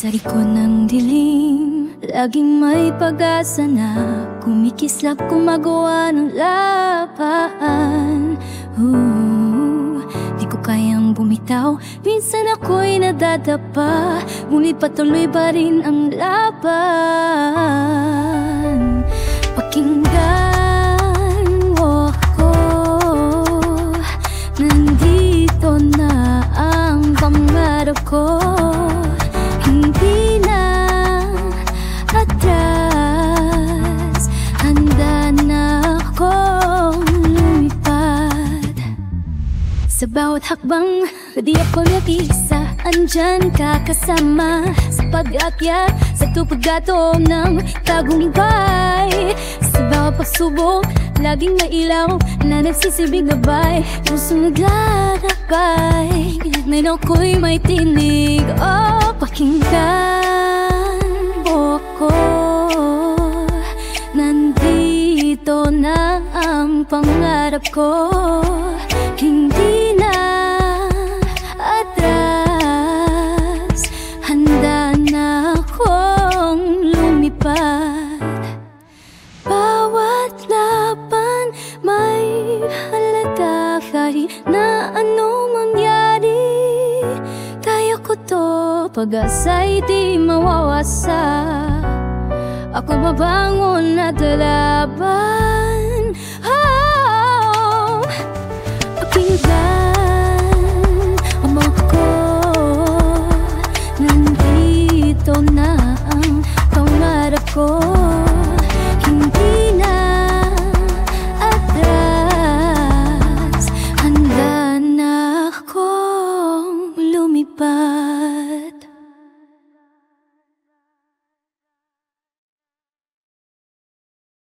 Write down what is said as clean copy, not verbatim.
Sa likod ng dilim, laging may pag-asa na kumikislap kung magawa ng laban. Di ko kayang bumitaw, minsan ako'y nadadapa, ngunit patuloy pa rin ang laban. Pakinggan mo ako, nandito na ang pangarap ko. Hindi na atras, handa na akong lumipad. Sa bawat hakbang, di ako nag-iisa, andyan ka kasama sa pag-akyat, sa tupag-ato ng tagumpay. Sa bawat pagsubok, laging may ilaw na nagsisilbing gabay, puso naglalakbay, ngayon ako'y may tinig. Oh, pakinggan mo ako, nandito na ang pangarap ko. Hindi na atras, handa na akong lumipad. Bawat laban may halaga, kahit na anong mangyari, kaya ko to, pag-asa'y di mawawasa. Ako babangon at lalaban.